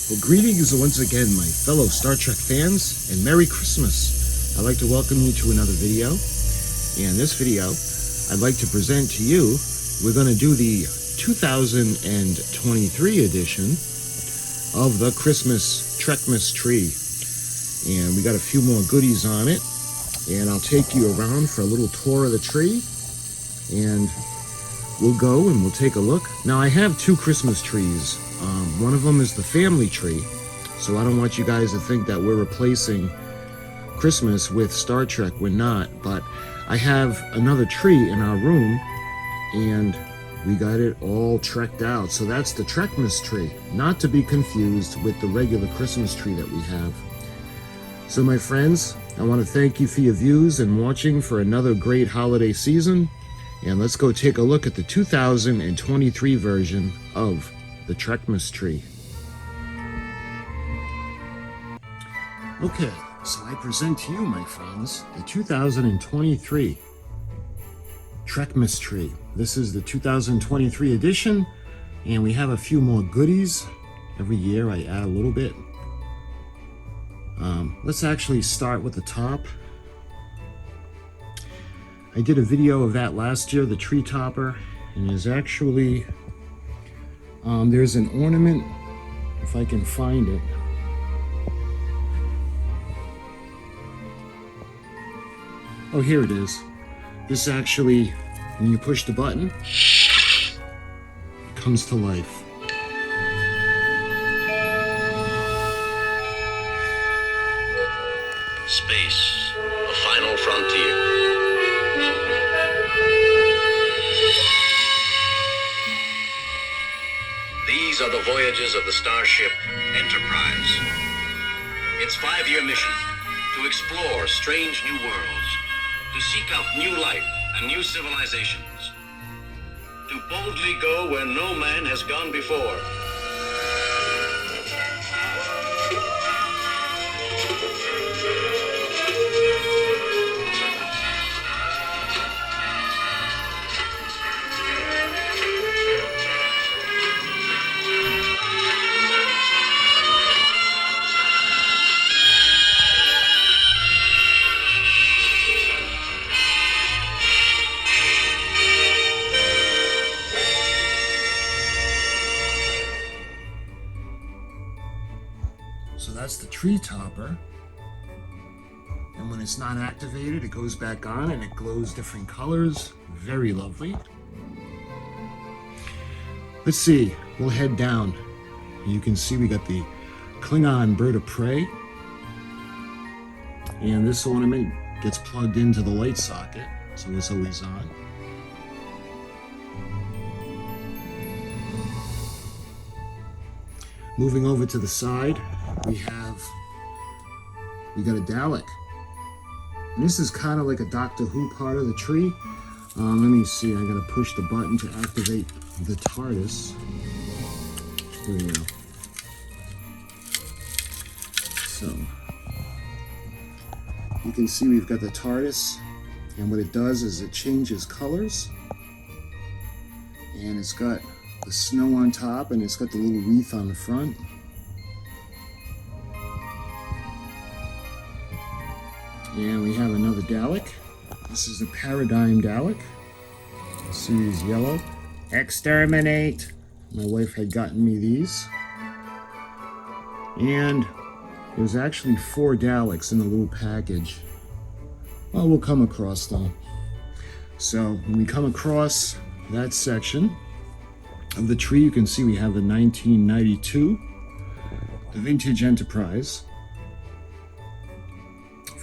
Well, greetings once again, my fellow Star Trek fans, and Merry Christmas. I'd like to welcome you to another video. In this video, I'd like to present to you, we're going to do the 2023 edition of the Christmas Trekmas tree. And we got a few more goodies on it, and I'll take you around for a little tour of the tree, and we'll go and we'll take a look. Now, I have two Christmas trees. One of them is the family tree, so I don't want you guys to think that we're replacing Christmas with Star Trek. We're not, but I have another tree in our room, and we got it all trekked out. So that's the Trekmas tree, not to be confused with the regular Christmas tree that we have. So my friends, I want to thank you for your views and watching for another great holiday season. And let's go take a look at the 2023 version of the Trekmas tree. Okay, so I present to you, my friends, the 2023 Trekmas tree. This is the 2023 edition, and we have a few more goodies. Every year I add a little bit. Let's actually start with the top. I did a video of that last year, the tree topper, and there's actually there's an ornament, if I can find it. Oh, here it is. This actually, when you push the button, it comes to life. Space, a final frontier. These are the voyages of the starship Enterprise. Its 5-year mission, to explore strange new worlds, to seek out new life and new civilizations, to boldly go where no man has gone before. So that's the tree topper. And when it's not activated, it goes back on and it glows different colors. Very lovely. Let's see, we'll head down. You can see we got the Klingon bird of prey. And this ornament gets plugged into the light socket, so it's always on. Moving over to the side, we got a Dalek. And this is kind of like a Doctor Who part of the tree. Let me see, I gotta push the button to activate the TARDIS. Here we go. So, you can see we've got the TARDIS, and what it does is it changes colors. And it's got the snow on top, and it's got the little wreath on the front. And we have another Dalek. This is the Paradigm Dalek. See, he's yellow. Exterminate! My wife had gotten me these. And there's actually 4 Daleks in the little package. Well, we'll come across them. So when we come across that section of the tree, you can see we have the 1992, the Vintage Enterprise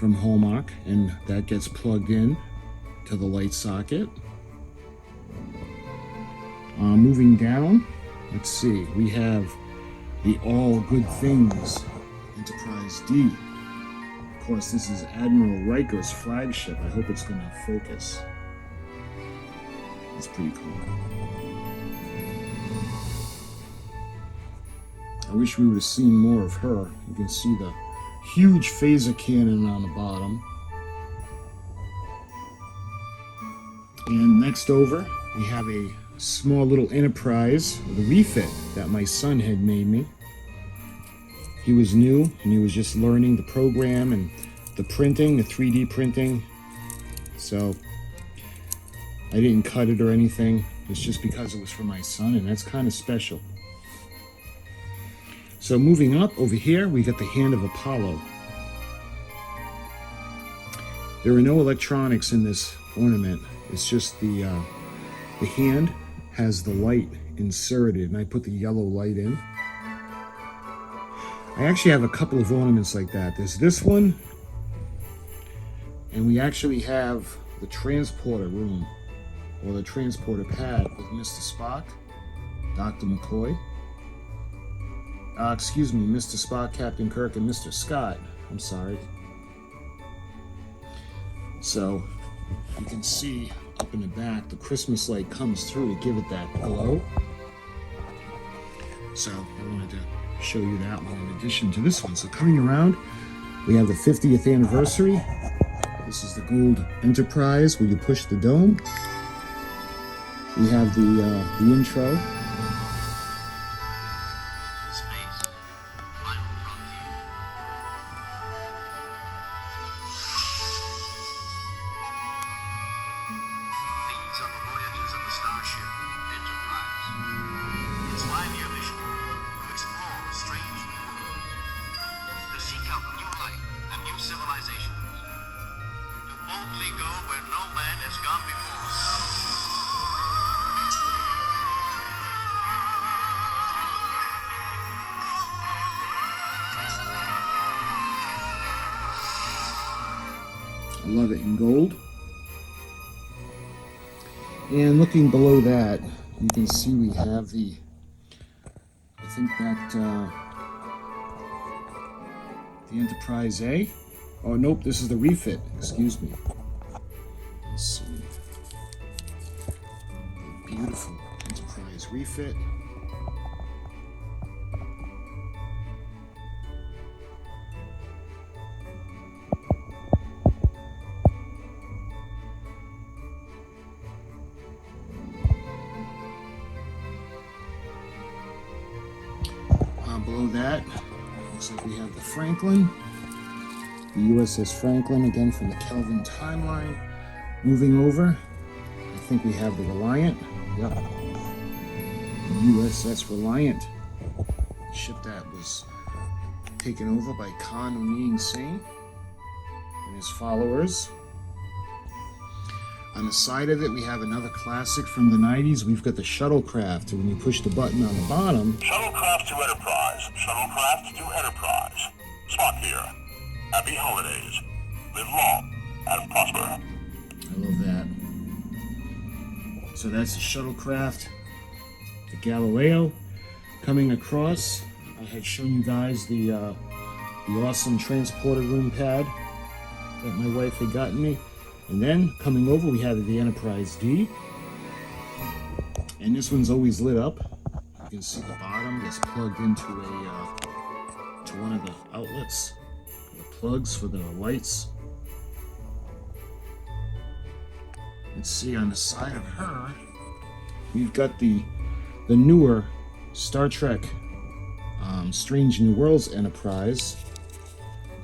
from Hallmark, and that gets plugged in to the light socket. Moving down, let's see, we have the All Good Things Enterprise D. Of course, this is Admiral Riker's flagship. I hope it's going to focus. It's pretty cool. I wish we would have seen more of her. You can see the huge phaser cannon on the bottom. And next over, we have a small little Enterprise, the refit that my son had made me. He was new and he was just learning the program and the printing, the 3D printing. So I didn't cut it or anything. It's just because it was for my son, and that's kind of special. So moving up over here, we got the Hand of Apollo. There are no electronics in this ornament. It's just the hand has the light inserted, and I put the yellow light in. I actually have a couple of ornaments like that. There's this one, and we actually have the transporter room, or the transporter pad with Mr. Spock, Dr. McCoy. Excuse me, Mr. Spock, Captain Kirk, and Mr. Scott. I'm sorry. So, you can see up in the back, the Christmas light comes through to give it that glow. So, I wanted to show you that one in addition to this one. So, coming around, we have the 50th anniversary. This is the Gold Enterprise where you push the dome. We have the intro. I love it in gold. And looking below that, you can see we have the, I think that, the Enterprise A. Oh, nope, this is the refit, excuse me. Let's see. Beautiful Enterprise refit. Below that, looks like we have the Franklin, the USS Franklin, again from the Kelvin timeline. Moving over, I think we have the Reliant. Yep. The USS Reliant, the ship that was taken over by Khan Noonien Singh and his followers. On the side of it, we have another classic from the 90s. We've got the Shuttlecraft, and when you push the button on the bottom... Shuttlecraft to Enterprise. Shuttlecraft to Enterprise. Spock here. Happy holidays. Live long and prosper. I love that. So that's the Shuttlecraft, the Galileo. Coming across, I had shown you guys the awesome transporter room pad that my wife had gotten me. And then, coming over, we have the Enterprise D. And this one's always lit up. You can see the bottom gets plugged into to one of the outlets. The plugs for the lights. Let's see, on the side of her, we've got the newer Star Trek Strange New Worlds Enterprise.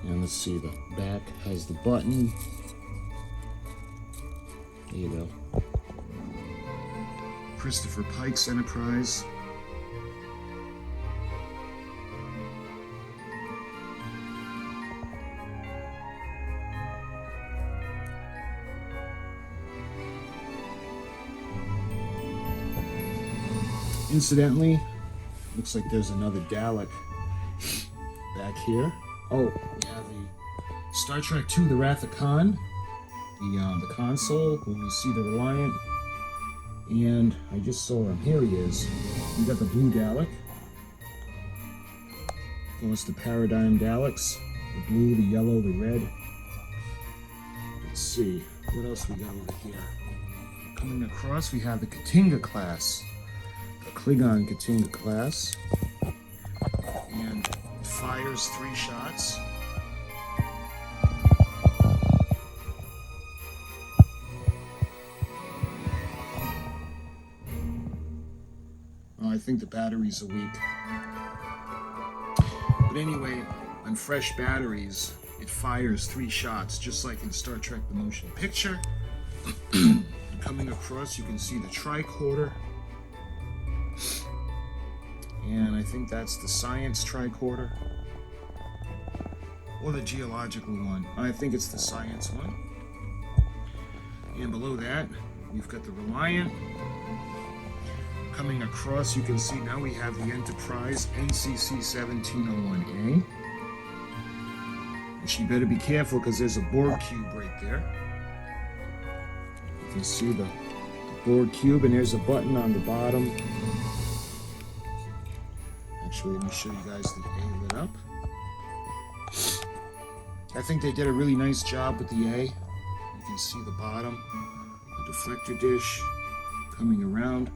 And let's see, the back has the button. There you go. Christopher Pike's Enterprise. Incidentally, looks like there's another Dalek back here. Oh, we have Star Trek II: The Wrath of Khan, the console, when we see the Reliant. And I just saw him. Here he is. We got the blue Dalek. Of course, the Paradigm Daleks. The blue, the yellow, the red. Let's see. What else we got over here? Coming across, we have the Katinga class. The Klingon Katinga class. And it fires 3 shots. I think the batteries are weak. But anyway, on fresh batteries, it fires 3 shots, just like in Star Trek The Motion Picture. Coming across, you can see the tricorder. And I think that's the science tricorder. Or the geological one. I think it's the science one. And below that, we've got the Reliant. Coming across, you can see now we have the Enterprise NCC 1701A. And she better be careful because there's a Borg cube right there. You can see the Borg cube, and there's a button on the bottom. Actually, let me show you guys the A lit up. I think they did a really nice job with the A. You can see the bottom, the deflector dish coming around.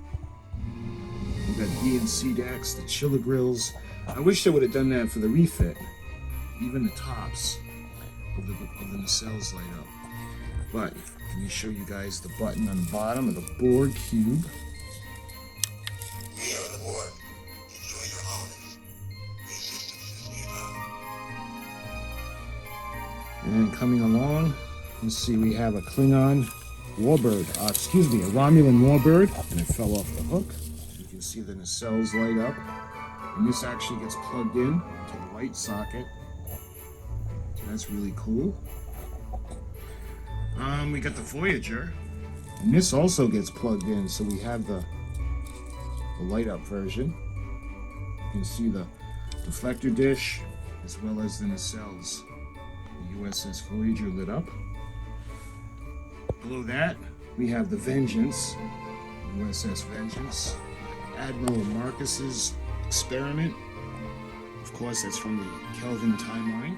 We've got B and C decks, the chiller grills. I wish they would have done that for the refit. Even the tops of the nacelles light up. But let me show you guys the button on the bottom of the Borg cube. We are the Borg. Enjoy your holidays. Resistance is futile. And then coming along, you see we have a Klingon warbird. A Romulan warbird, and it fell off the hook. You can see the nacelles light up, and this actually gets plugged in to the light socket. So that's really cool. We got the Voyager, and this also gets plugged in, so we have the light up version. You can see the deflector dish as well as the nacelles. The USS Voyager lit up. Below that, we have the Vengeance, USS Vengeance, Admiral Marcus's experiment. Of course, that's from the Kelvin timeline.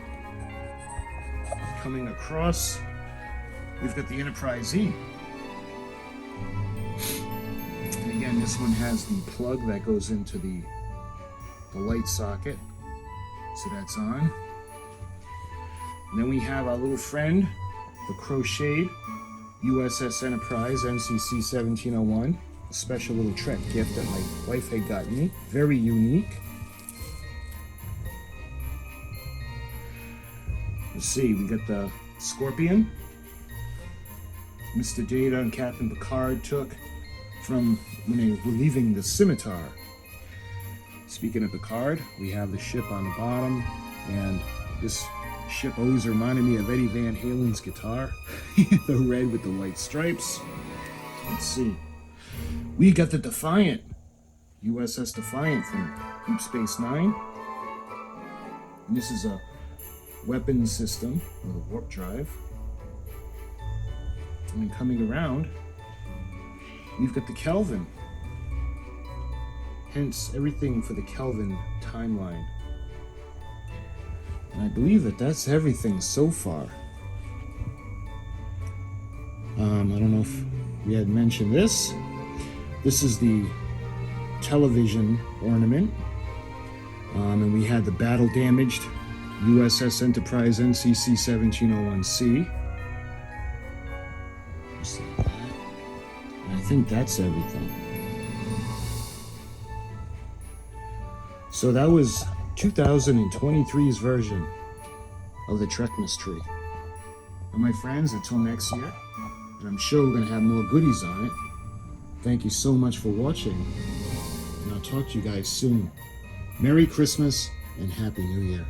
Coming across, we've got the Enterprise E. And again, this one has the plug that goes into the light socket. So that's on. And then we have our little friend, the crocheted USS Enterprise NCC 1701. A special little Trek gift that my wife had gotten me. Very unique. Let's see, we got the Scorpion. Mr. Data and Captain Picard took from when they were leaving the Scimitar. Speaking of Picard, we have the ship on the bottom, and this ship always reminded me of Eddie Van Halen's guitar. The red with the white stripes. Let's see. We got the Defiant. USS Defiant from Deep Space Nine. And this is a weapons system with a warp drive. And then coming around, we've got the Kelvin. Hence, everything for the Kelvin timeline. And I believe that that's everything so far. I don't know if we had mentioned this. This is the television ornament. And we had the battle-damaged USS Enterprise NCC 1701C. Just like that. And I think that's everything. So that was 2023's version of the Trek Mystery. And my friends, until next year, and I'm sure we're going to have more goodies on it. Thank you so much for watching, and I'll talk to you guys soon. Merry Christmas and Happy New Year.